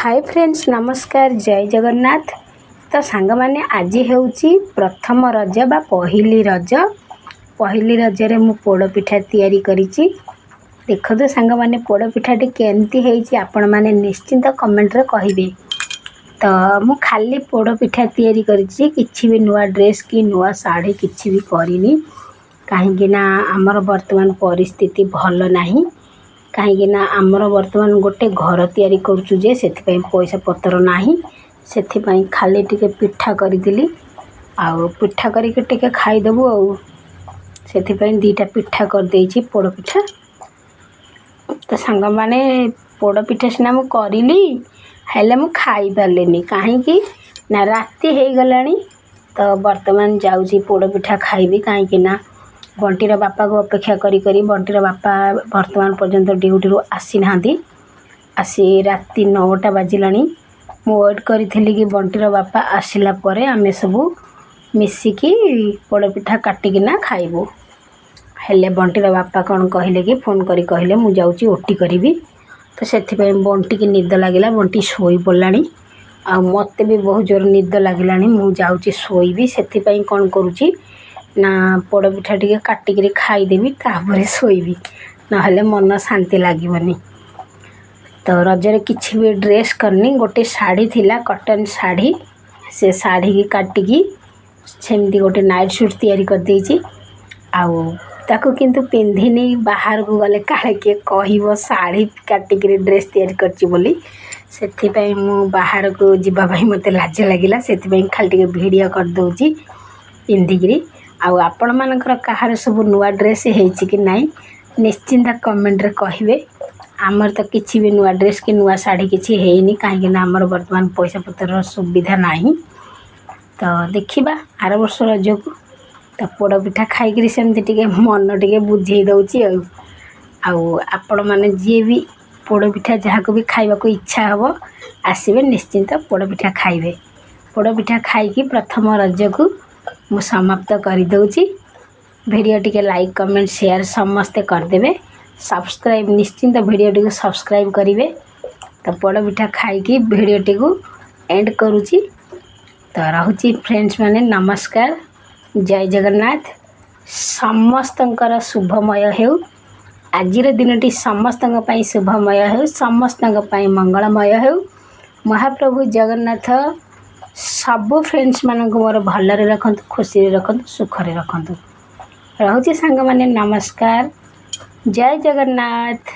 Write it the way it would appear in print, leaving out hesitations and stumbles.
Hi friends नमस्कार जय जगन्नाथ। तो सांग माने आज हेउची प्रथम रज बा पहली रजरे मु पोड़ पिठा तैयारी करिछि। देखो तो सांग माने पोड़ पिठाटी केमती हेइछि आपण माने निश्चिंत कमेंट रे कहिबे। तो मु खाली पोड़ पिठा तैयारी करिछि, किछि भी नुआ ड्रेस की नुआ साड़ी किछि भी करिनी, काहेकि ना हमर वर्तमान परिस्थिति भल नाही। कहीं आमर बर्तमान गोटे घर तैयारी करुचु जे से पैसा पतर नाही, से खाली टिके पिठा करी आउ पिठा करके टिके खाईदेबू आउ से दीटा पिठा कर देइछि पोड़ पिठा। तो सांग माने पोड़ पिठा सिना मु करिली हेले मु खाई पारलेनी, काहेकि ना राती हे गलानी। तो वर्तमान जाउछि पोड़ पिठा खाइबी, काहेकि ना बंटीर बापा को अपेक्षा करी करी बंटीर बापा वर्तमान पर्यंत ड्यूटी रू आसी नाहांती। आसी राति 9टा बाजिलानी। मु वेट करी कि बंटीर बापा आसिला परे आमे सबू मिसिकी पोड़ पिठा काटिकिना खाइबू। हेले बंटीर बापा कौन कहले कि फोन करी कहले मु जाउची ओटी करिबी। तो सेथिपई बंटी की निद लागिला, बंटी सोई पड़लानी। आ मते भी बहुत जोर निद लागिलानी, मु जाउची सोईबी। सेथिपई कौन करूची ना पोड़ पिठा टिके काटिकी खाईदेवी, तापर शोबी, ना मन शांति लगे। तो रजरे किछि भी ड्रेस करनी, गोटे शाढ़ी थिला कॉटन शाढ़ी, से शाढ़ी की काटिकी सेमती गोटे नाइट सूट तैयारी कर देइछि। आउ ताको किंतु पिंधिनी, बाहर को गले काहे के कहिबो शाढ़ी काटिकी ड्रेस तैयारी करछि बोली, सेथिपई मु बाहर को जिबा भाई मते लाज लागिला। सेथिपई खाली टिके वीडियो कर दउछि पिंधिकी। आउ आपण मानकर कहार सब नुआ ड्रेस हेइछि कि नाही निश्चिंत कमेंट रे कहिबे। आमर तो किछि भी नुआ ड्रेस कि नुआ साड़ी किछि हेइनी, काहेकि ना आमर वर्तमान पैसा पतर सुविधा नाही। तो देखिबा आर वर्ष रज को तो पोड़ पिठा खाइकरी सेमती टिके मन टिके बुझेई दउछि। आउ आपण माने जे भी पोड़ पिठा जहा को भी खाइबा को इच्छा हबो आसीबे, निश्चिंत पोड़ पिठा खाइबे। पोड़ पिठा खाइकी प्रथम रज को मु समाप्त कर दउछि। वीडियो टिके लाइक कमेंट शेयर समस्ते करदेबे, सब्सक्राइब निश्चिंत वीडियो टिके सब्सक्राइब करिवे। तो पोड़ पिठा खाइकी वीडियो टिकु एंड करूछि। तो रहुछि फ्रेंड्स माने नमस्कार जय जगन्नाथ। समस्तंकर शुभमय हेउ, आजिर दिनटी समस्तंक पई शुभमय हेउ, समस्तंक पई मंगलमय हेउ। महाप्रभु जगन्नाथ सबु फ्रेंड्स मानक मोर भलरे रखंतु, खुशी रखंतु, सुखरे रखंतु। रहुछि सांग माने नमस्कार जय जगन्नाथ।